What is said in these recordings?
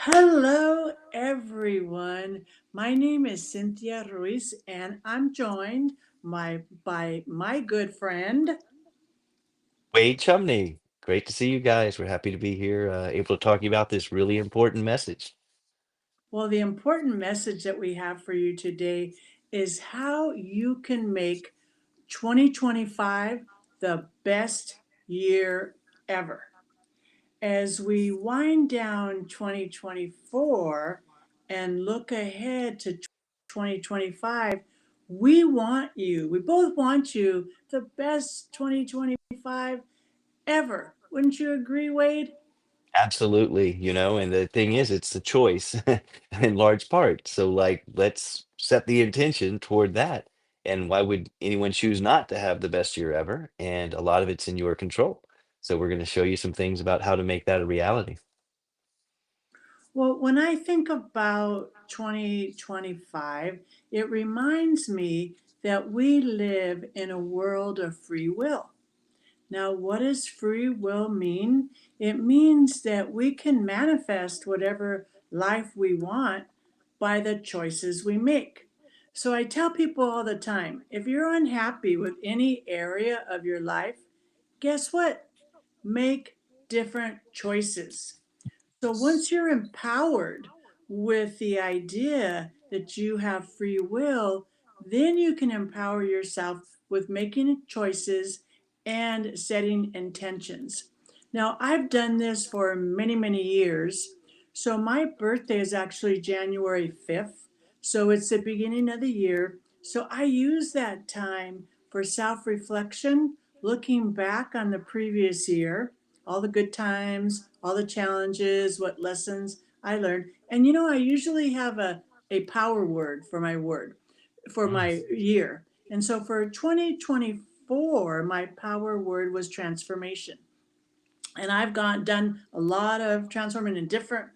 Hello, everyone. My name is Cynthia Ruiz, and I'm joined by my good friend. Wade Chumney, great to see you guys. We're happy to be here, able to talk to you about this really important message. Well, the important message that we have for you today is how you can make 2025 the best year ever. As we wind down 2024 and look ahead to 2025, we both want you the best 2025 ever. Wouldn't you agree, Wade? Absolutely, and the thing is, it's a choice in large part. So, like, let's set the intention toward that. And why would anyone choose not to have the best year ever? And a lot of it's in your control. So, we're going to show you some things about how to make that a reality. Well, when I think about 2025, it reminds me that we live in a world of free will. Now, what does free will mean? It means that we can manifest whatever life we want by the choices we make. So I tell people all the time, if you're unhappy with any area of your life, guess what? Make different choices. So once you're empowered with the idea that you have free will, then you can empower yourself with making choices and setting intentions. Now, I've done this for many, many years. So my birthday is actually January 5th. So it's the beginning of the year. So I use that time for self reflection, looking back on the previous year, all the good times, all the challenges, what lessons I learned. And I usually have a power word for my year. And so for 2024, my power word was transformation. And I've gone done a lot of transforming in different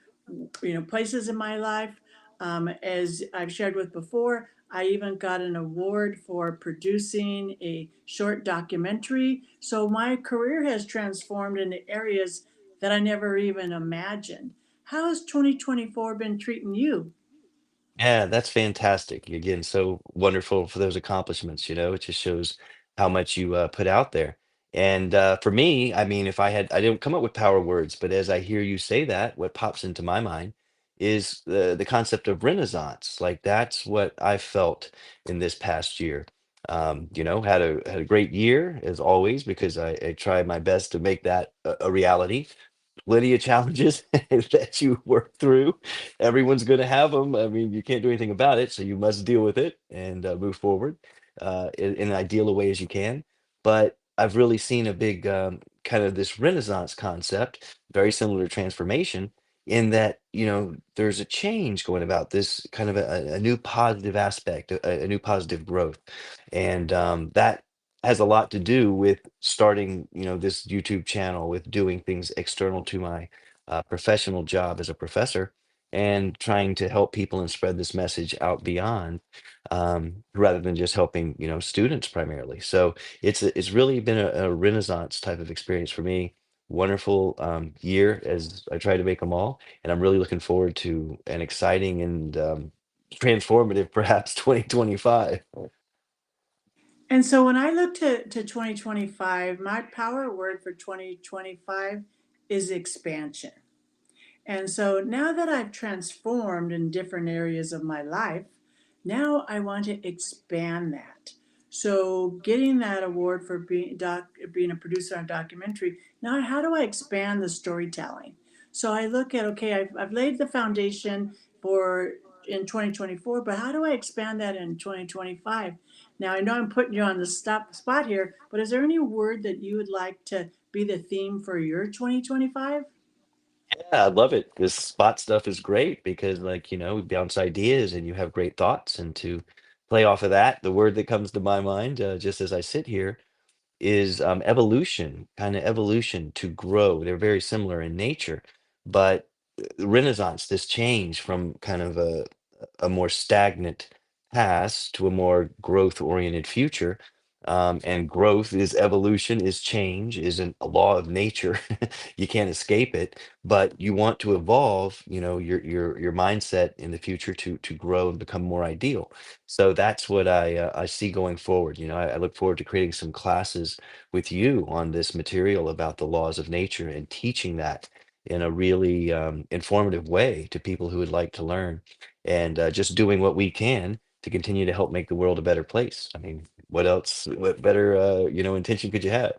places in my life. As I've shared with before, I even got an award for producing a short documentary. So my career has transformed into areas that I never even imagined. How has 2024 been treating you? Yeah, that's fantastic. Again, so wonderful for those accomplishments, it just shows how much you put out there. And for me, I mean, I didn't come up with power words, but as I hear you say that, what pops into my mind is the concept of renaissance. Like that's what I felt in this past year. Had a great year as always because I tried my best to make that a reality. Plenty of challenges that you work through. Everyone's going to have them. I mean, you can't do anything about it, so you must deal with it and move forward in an ideal a way as you can. But I've really seen a big kind of this renaissance concept, very similar to transformation, in that there's a change going about this kind of a new positive aspect, a new positive growth, and that has a lot to do with starting, this YouTube channel, with doing things external to my professional job as a professor, and trying to help people and spread this message out beyond, rather than just helping, students primarily. So it's really been a renaissance type of experience for me. Wonderful year as I try to make them all, and I'm really looking forward to an exciting and transformative, perhaps 2025. And so when I look to 2025, my power word for 2025 is expansion. And so now that I've transformed in different areas of my life, now I want to expand that. So getting that award for being a producer on a documentary, now how do I expand the storytelling? So I look at, okay, I've laid the foundation for in 2024, but how do I expand that in 2025? Now I know I'm putting you on the spot here, but is there any word that you would like to be the theme for your 2025? Yeah, I love it. This spot stuff is great because, like, we bounce ideas and you have great thoughts. And to play off of that, the word that comes to my mind, just as I sit here, is evolution, kind of evolution to grow. They're very similar in nature, but Renaissance, this change from kind of a more stagnant past to a more growth-oriented future. And growth is evolution, is change, is a law of nature. You can't escape it, but you want to evolve, you know, your mindset in the future to grow and become more ideal. So that's what I see going forward. You know, I look forward to creating some classes with you on this material about the laws of nature and teaching that in a really informative way to people who would like to learn, and just doing what we can to continue to help make the world a better place. I mean, what else, what better, intention could you have?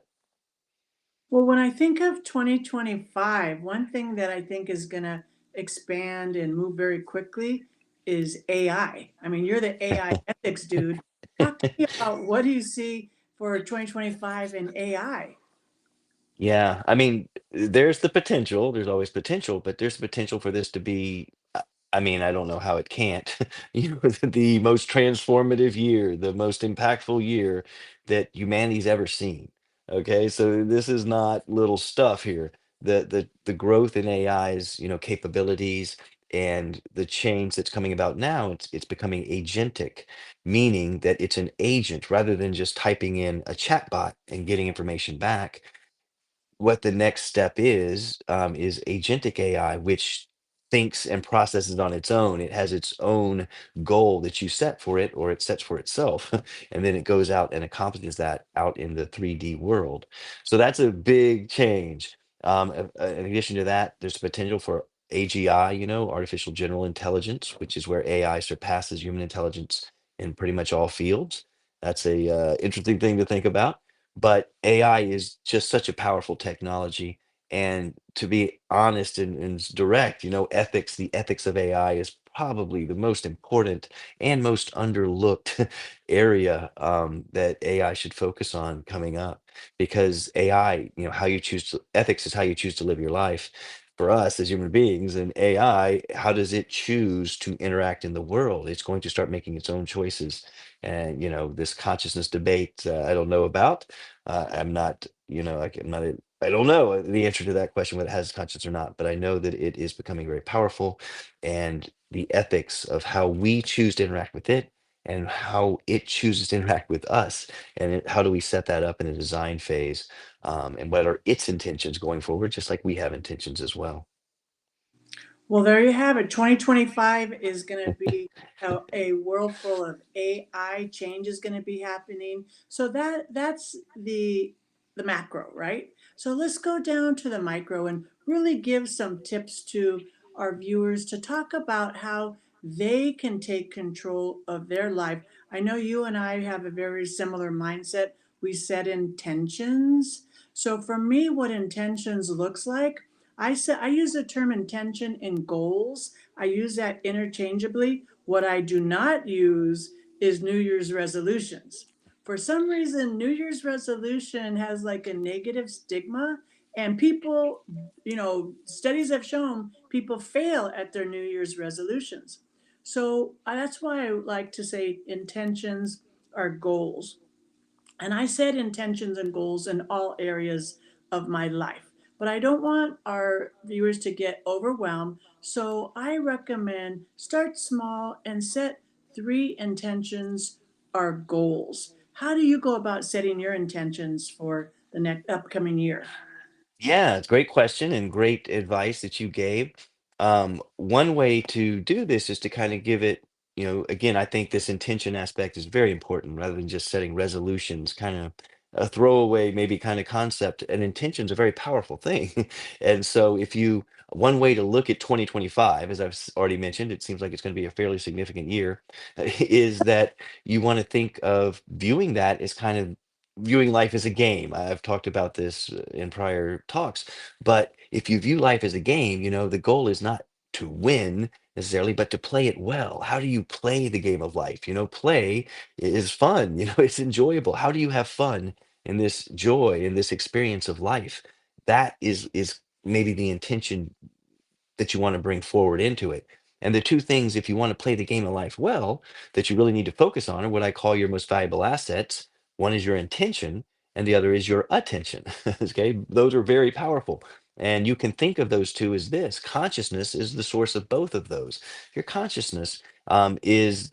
Well, when I think of 2025, one thing that I think is going to expand and move very quickly is AI. I mean, you're the AI ethics dude. Talk to me about what do you see for 2025 in AI? Yeah, I mean, there's the potential. There's always potential, but there's potential for this to be. I mean, I don't know how it can't. The most transformative year, the most impactful year that humanity's ever seen. Okay, so this is not little stuff here. The growth in AI's, capabilities and the change that's coming about now, it's becoming agentic, meaning that it's an agent rather than just typing in a chatbot and getting information back. What the next step is agentic AI, which thinks and processes on its own. It has its own goal that you set for it, or it sets for itself, and then it goes out and accomplishes that out in the 3D world. So that's a big change. In addition to that, there's potential for AGI, artificial general intelligence, which is where AI surpasses human intelligence in pretty much all fields. That's a interesting thing to think about, but AI is just such a powerful technology. And to be honest and direct, ethics, the ethics of AI is probably the most important and most underlooked area that AI should focus on coming up. Because AI, how you choose to, ethics is how you choose to live your life for us as human beings. And AI, how does it choose to interact in the world? It's going to start making its own choices. And, this consciousness debate, I don't know about. I'm not, I'm not, I don't know the answer to that question, whether it has conscience or not, but I know that it is becoming very powerful, and the ethics of how we choose to interact with it and how it chooses to interact with us, and how do we set that up in a design phase, and what are its intentions going forward, just like we have intentions as well. Well, there you have it. 2025 is going to be a world full of AI. Change is going to be happening. So that's the macro, right? So let's go down to the micro and really give some tips to our viewers to talk about how they can take control of their life. I know you and I have a very similar mindset. We set intentions. So for me, what intentions looks like, I use the term intention in goals. I use that interchangeably. What I do not use is New Year's resolutions. For some reason, New Year's resolution has like a negative stigma, and people, studies have shown people fail at their New Year's resolutions. So that's why I like to say intentions are goals. And I set intentions and goals in all areas of my life. But I don't want our viewers to get overwhelmed. So I recommend start small and set three intentions or goals. How do you go about setting your intentions for the next upcoming year? Yeah, it's a great question and great advice that you gave. One way to do this is to kind of give it, again, I think this intention aspect is very important rather than just setting resolutions, kind of a throwaway, maybe kind of concept. An intention is a very powerful thing. And so, one way to look at 2025, as I've already mentioned, it seems like it's going to be a fairly significant year, is that you want to think of viewing that as kind of viewing life as a game. I've talked about this in prior talks, but if you view life as a game, the goal is not to win necessarily, but to play it well. How do you play the game of life? Play is fun, it's enjoyable. How do you have fun in this joy, in this experience of life? That is maybe the intention that you want to bring forward into it. And the two things, if you want to play the game of life well, that you really need to focus on are what I call your most valuable assets. One is your intention, and the other is your attention. Okay, those are very powerful. And you can think of those two as this: consciousness is the source of both of those. Your consciousness is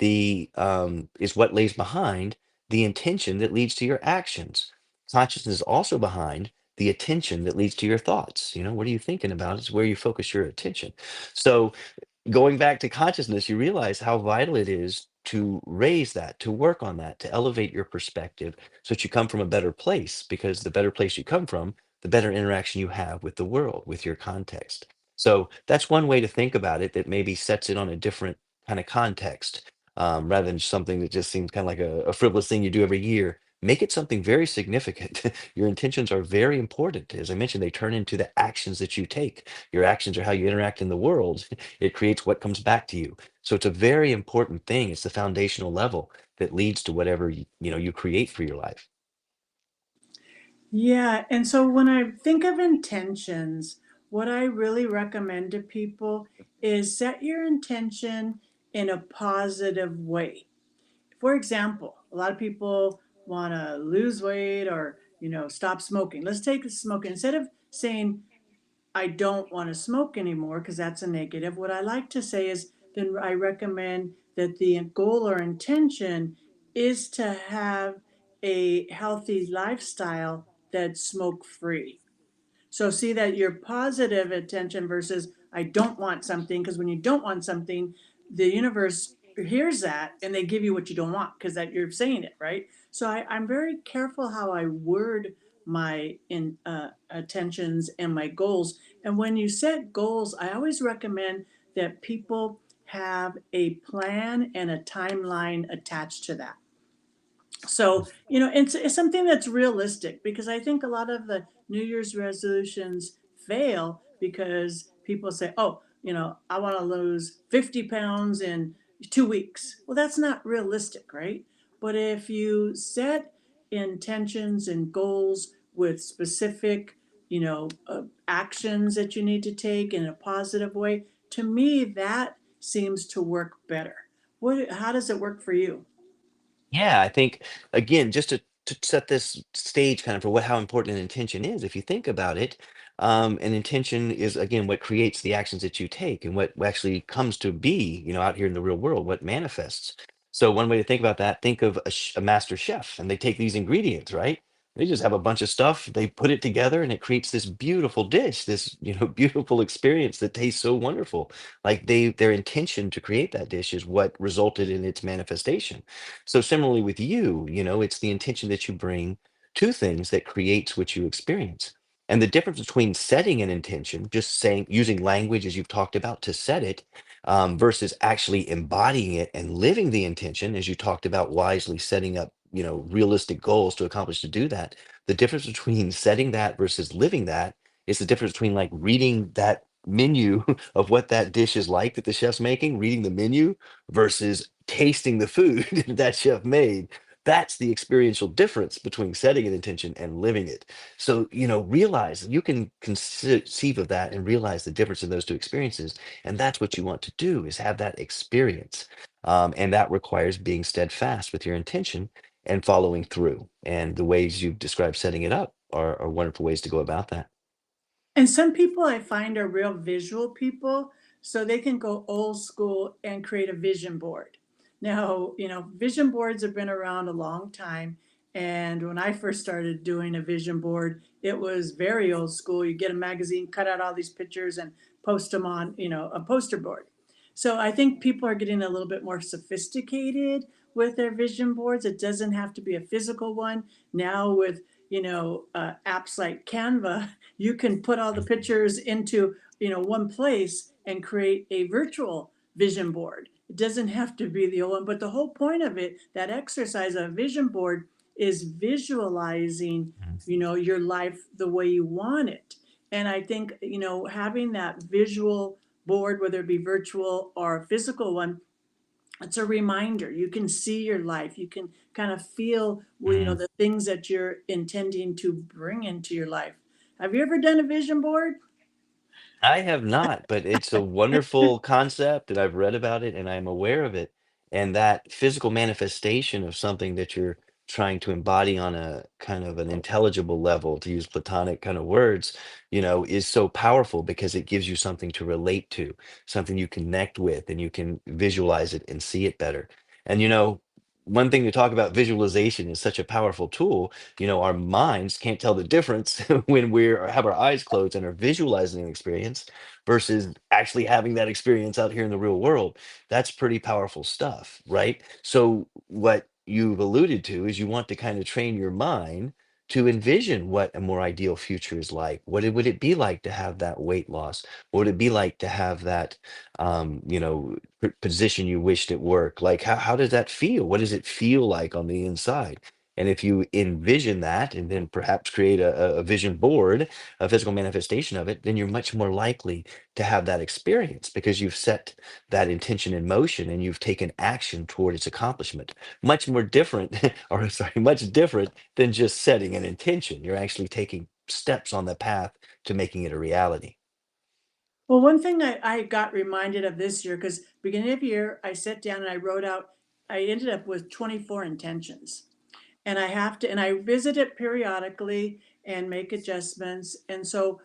what lays behind the intention that leads to your actions. Consciousness is also behind the attention that leads to your thoughts. You know, what are you thinking about? It's where you focus your attention. So going back to consciousness, you realize how vital it is to raise that, to work on that, to elevate your perspective so that you come from a better place, because the better place you come from, the better interaction you have with the world, with your context. So that's one way to think about it that maybe sets it on a different kind of context, rather than something that just seems kind of like a frivolous thing you do every year. Make it something very significant. Your intentions are very important. As I mentioned, they turn into the actions that you take. Your actions are how you interact in the world. It creates what comes back to you. So it's a very important thing. It's the foundational level that leads to whatever you create for your life. Yeah, and so when I think of intentions, what I really recommend to people is set your intention in a positive way. For example, a lot of people want to lose weight or, stop smoking. Let's take smoking. Instead of saying, I don't want to smoke anymore, because that's a negative, what I like to say is then I recommend that the goal or intention is to have a healthy lifestyle that's smoke free. So see that your positive attention versus I don't want something, because when you don't want something, the universe hears that and they give you what you don't want because that you're saying it, right? So I'm very careful how I word my attentions and my goals. And when you set goals, I always recommend that people have a plan and a timeline attached to that. So, it's something that's realistic, because I think a lot of the New Year's resolutions fail because people say, oh, I want to lose 50 pounds in 2 weeks. Well, that's not realistic, right? But if you set intentions and goals with specific, actions that you need to take in a positive way, to me, that seems to work better. How does it work for you? Yeah, I think again, just to set this stage kind of for what how important an intention is, if you think about it, an intention is again what creates the actions that you take and what actually comes to be, out here in the real world, what manifests. So one way to think about that, think of a master chef, and they take these ingredients, right? They just have a bunch of stuff, they put it together, and it creates this beautiful dish, this beautiful experience that tastes so wonderful. Like their intention to create that dish is what resulted in its manifestation. So similarly with you, it's the intention that you bring to things that creates what you experience. And the difference between setting an intention, just saying, using language as you've talked about to set it, versus actually embodying it and living the intention, as you talked about wisely setting up, realistic goals to accomplish to do that. The difference between setting that versus living that is the difference between like reading that menu of what that dish is like that the chef's making, reading the menu versus tasting the food that chef made. That's the experiential difference between setting an intention and living it. So, realize you can conceive of that and realize the difference in those two experiences. And that's what you want to do is have that experience. And that requires being steadfast with your intention and following through. And the ways you've described setting it up are wonderful ways to go about that. And some people I find are real visual people, so they can go old school and create a vision board. Now, vision boards have been around a long time. And when I first started doing a vision board, it was very old school. You get a magazine, cut out all these pictures, and post them on, a poster board. So I think people are getting a little bit more sophisticated with their vision boards. It doesn't have to be a physical one. Now, with apps like Canva, you can put all the pictures into one place and create a virtual vision board. It doesn't have to be the old one, but the whole point of it, that exercise of vision board, is visualizing your life the way you want it. And I think having that visual board, whether it be virtual or a physical one, it's a reminder. You can see your life. You can kind of feel, well, Mhm. the things that you're intending to bring into your life. Have you ever done a vision board? I have not, but it's a wonderful concept, and I've read about it, and I'm aware of it. And that physical manifestation of something that you're trying to embody on a kind of an intelligible level, to use Platonic kind of words, is so powerful because it gives you something to relate to, something you connect with, and you can visualize it and see it better. And one thing to talk about, visualization is such a powerful tool. Our minds can't tell the difference when we have our eyes closed and are visualizing an experience versus actually having that experience out here in the real world. That's pretty powerful stuff, right? So what you've alluded to is you want to kind of train your mind to envision what a more ideal future is like. Would it be like to have that weight loss? What would it be like to have that position you wished at work? Like, how does that feel? What does it feel like on the inside? And if you envision that and then perhaps create a vision board, a physical manifestation of it, then you're much more likely to have that experience because you've set that intention in motion and you've taken action toward its accomplishment. Much more different, or sorry, much different than just setting an intention. You're actually taking steps on the path to making it a reality. Well, one thing I got reminded of this year, because beginning of year, I sat down and I wrote out, I ended up with 24 intentions. And I have to, and I visit it periodically and make adjustments. And so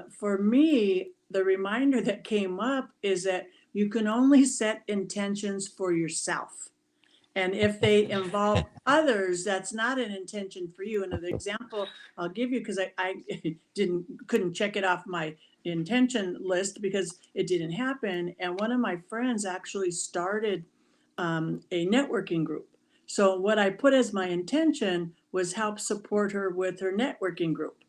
for me, the reminder that came up is that you can only set intentions for yourself. And if they involve others, that's not an intention for you. And the example I'll give you, because I couldn't check it off my intention list because it didn't happen. And one of my friends actually started a networking group. So what I put as my intention was help support her with her networking group.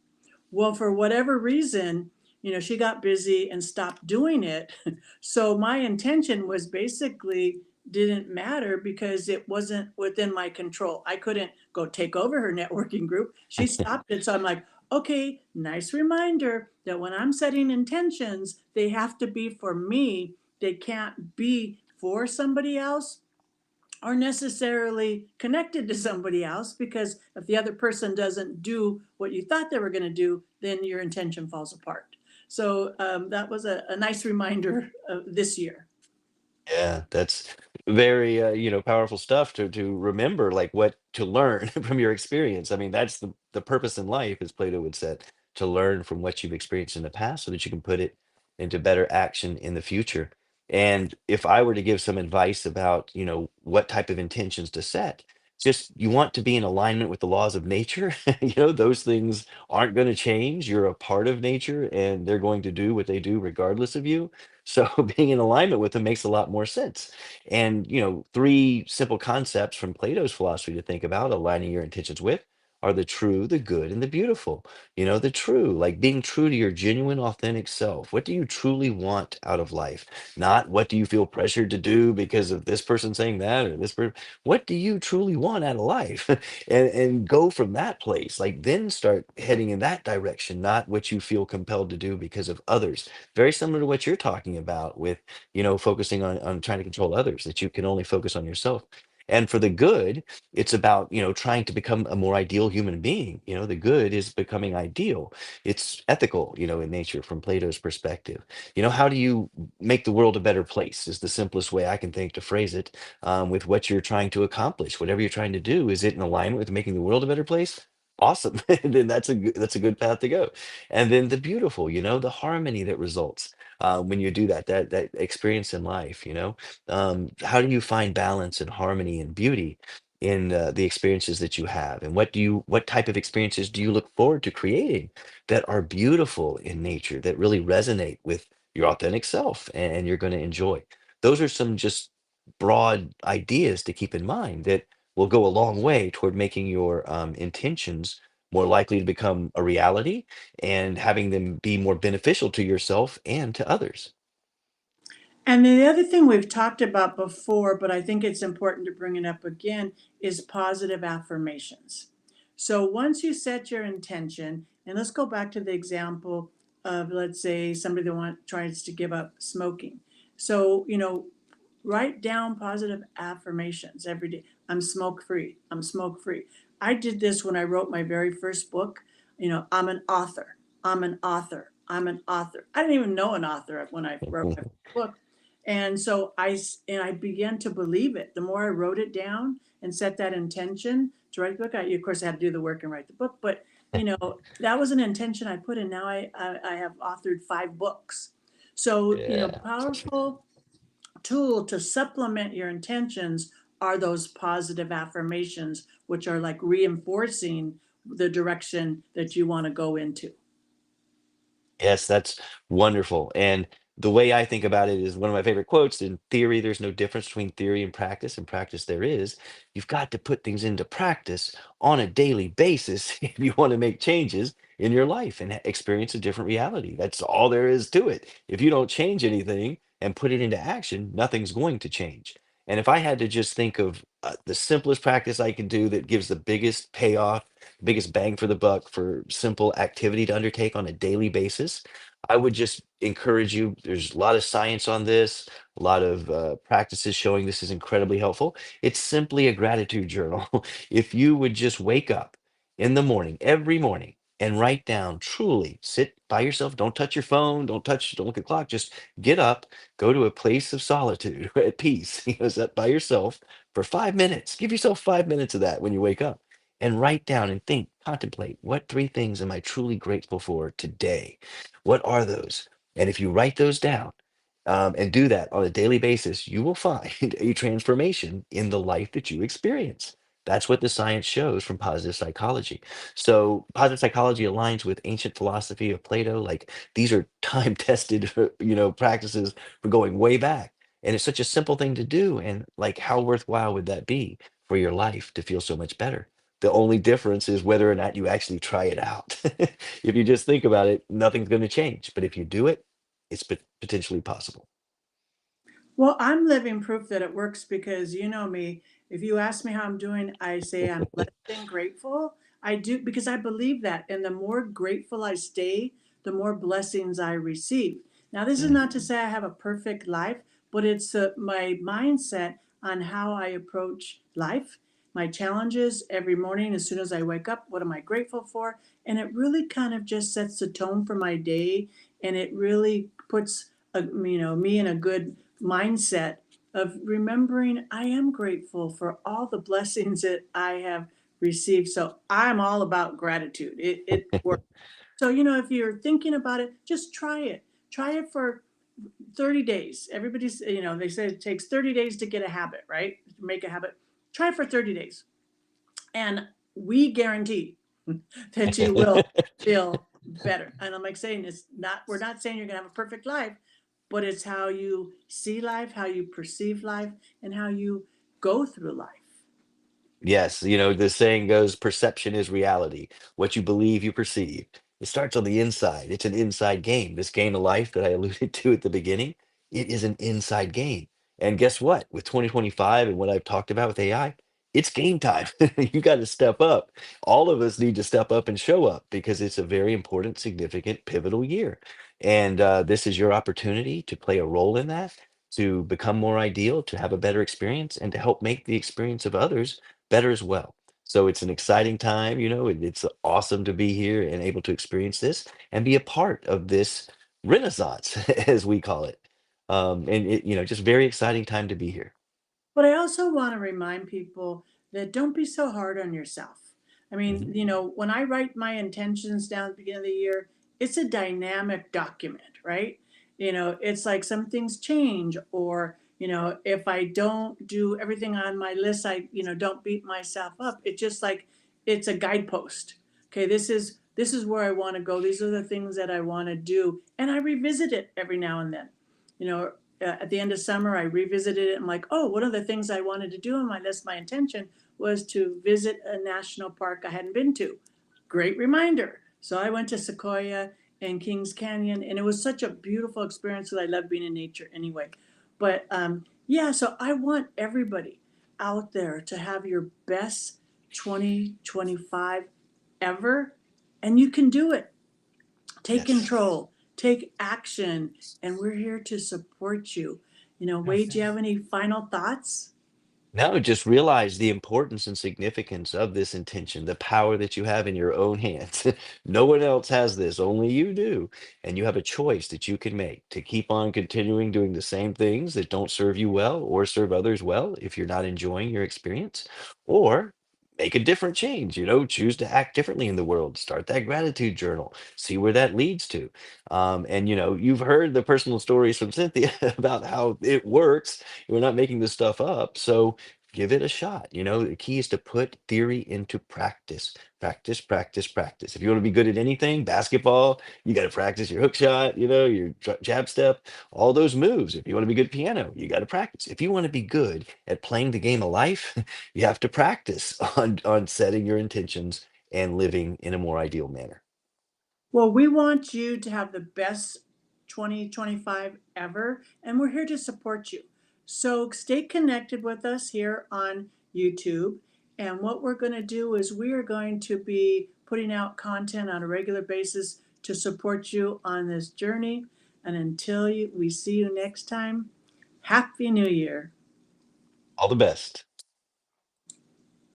Well, for whatever reason, she got busy and stopped doing it. So my intention was basically didn't matter because it wasn't within my control. I couldn't go take over her networking group. She stopped it. So I'm like, okay, nice reminder that when I'm setting intentions, they have to be for me. They can't be for somebody else are necessarily connected to somebody else, because if the other person doesn't do what you thought they were going to do, then your intention falls apart. So that was a nice reminder this year. Yeah, that's very powerful stuff to remember, like what to learn from your experience. I mean, that's the purpose in life, as Plato would say, to learn from what you've experienced in the past so that you can put it into better action in the future. And if I were to give some advice about, what type of intentions to set, just you want to be in alignment with the laws of nature. Those things aren't going to change. You're a part of nature and they're going to do what they do regardless of you. So being in alignment with them makes a lot more sense. And, three simple concepts from Plato's philosophy to think about aligning your intentions with are the true, the good, and the beautiful. The true, like being true to your genuine, authentic self. What do you truly want out of life? Not what do you feel pressured to do because of this person saying that or this person. What do you truly want out of life? And go from that place. Like then start heading in that direction, not what you feel compelled to do because of others. Very similar to what you're talking about with, focusing on trying to control others, that you can only focus on yourself. And for the good, it's about, trying to become a more ideal human being. The good is becoming ideal. It's ethical, in nature from Plato's perspective. How do you make the world a better place is the simplest way I can think to phrase it, with what you're trying to accomplish. Whatever you're trying to do, is it in alignment with making the world a better place? Awesome. Then that's a good path to go. And then the beautiful, the harmony that results when you do that experience in life. How do you find balance and harmony and beauty in the experiences that you have, and what type of experiences do you look forward to creating that are beautiful in nature, that really resonate with your authentic self, and you're going to enjoy. Those are some just broad ideas to keep in mind that will go a long way toward making your intentions more likely to become a reality and having them be more beneficial to yourself and to others. And the other thing we've talked about before, but I think it's important to bring it up again, is positive affirmations. So once you set your intention, and let's go back to the example of, let's say, somebody that tries to give up smoking. So, write down positive affirmations every day. I'm smoke free. I'm smoke free. I did this when I wrote my very first book. I'm an author. I'm an author. I'm an author. I didn't even know an author when I wrote my book. And so and I began to believe it. The more I wrote it down and set that intention to write the book, of course, I had to do the work and write the book. But that was an intention I put in. Now I have authored 5 books. So Yeah. powerful tool to supplement your intentions are those positive affirmations, which are like reinforcing the direction that you want to go into. Yes, that's wonderful. And the way I think about it is one of my favorite quotes. In theory, there's no difference between theory and practice. In practice, there is. You've got to put things into practice on a daily basis if you want to make changes in your life and experience a different reality. That's all there is to it. If you don't change anything and put it into action, nothing's going to change. And if I had to just think of the simplest practice I can do that gives the biggest payoff, biggest bang for the buck for simple activity to undertake on a daily basis, I would just encourage you. There's a lot of science on this, a lot of practices showing this is incredibly helpful. It's simply a gratitude journal. If you would just wake up in the morning, every morning, and write down, truly sit by yourself, don't touch your phone, don't look at the clock, just get up, go to a place of solitude at peace, sit by yourself for 5 minutes. Give yourself 5 minutes of that when you wake up and write down and think, contemplate, what three things am I truly grateful for today? What are those? And if you write those down and do that on a daily basis, you will find a transformation in the life that you experience. That's what the science shows from positive psychology. So, positive psychology aligns with ancient philosophy of Plato. Like these are time-tested, practices for going way back. And it's such a simple thing to do. And like, how worthwhile would that be for your life to feel so much better? The only difference is whether or not you actually try it out. If you just think about it, nothing's going to change. But if you do it, it's potentially possible. Well, I'm living proof that it works because you know me. If you ask me how I'm doing, I say I'm blessed and grateful. I do because I believe that. And the more grateful I stay, the more blessings I receive. Now, this is Mm. not to say I have a perfect life, but it's my mindset on how I approach life, my challenges every morning as soon as I wake up. What am I grateful for? And it really kind of just sets the tone for my day. And it really puts me in a good mindset of remembering I am grateful for all the blessings that I have received. So I'm all about gratitude. It works. So, if you're thinking about it, just try it. Try it for 30 days. They say it takes 30 days to get a habit, right? To make a habit. Try it for 30 days. And we guarantee that you will feel better. And I'm like saying it's not, we're not saying you're gonna have a perfect life, but it's how you see life, how you perceive life, and how you go through life. Yes, the saying goes, perception is reality. What you believe, you perceive. It starts on the inside. It's an inside game. This game of life that I alluded to at the beginning, it is an inside game. And guess what? With 2025 and what I've talked about with AI, it's game time. You got to step up. All of us need to step up and show up because it's a very important, significant, pivotal year. And this is your opportunity to play a role in that, to become more ideal, to have a better experience, and to help make the experience of others better as well. So it's an exciting time, it's awesome to be here and able to experience this and be a part of this renaissance, as we call it. And just very exciting time to be here. But I also want to remind people that don't be so hard on yourself. I mean, Mhm. when I write my intentions down at the beginning of the year, it's a dynamic document, right? It's like some things change, or, if I don't do everything on my list, don't beat myself up. It's just like it's a guidepost. Okay, this is where I want to go. These are the things that I want to do. And I revisit it every now and then. You know, at the end of summer, I revisited it. I'm like, oh, one of the things I wanted to do on my list, my intention was to visit a national park I hadn't been to. Great reminder. So I went to Sequoia and Kings Canyon, and it was such a beautiful experience because I love being in nature anyway. But yeah, so I want everybody out there to have your best 2025 ever, and you can do it. Take Yes. control, take action, and we're here to support you. Wade, do you have any final thoughts? No, just realize the importance and significance of this intention, the power that you have in your own hands. No one else has this, only you do. And you have a choice that you can make to keep on continuing doing the same things that don't serve you well or serve others well if you're not enjoying your experience, or make a different change, choose to act differently in the world, start that gratitude journal, see where that leads to. And you've heard the personal stories from Cynthia about how it works. We're not making this stuff up. So give it a shot. You know, the key is to put theory into practice. Practice, practice, practice. If you want to be good at anything, basketball, you got to practice your hook shot, you know, your jab step, all those moves. If you want to be good at piano, you got to practice. If you want to be good at playing the game of life, you have to practice on setting your intentions and living in a more ideal manner. Well, we want you to have the best 2025 ever, and we're here to support you. So stay connected with us here on YouTube. And what we're going to do is we are going to be putting out content on a regular basis to support you on this journey. And until we see you next time, Happy New Year. All the best.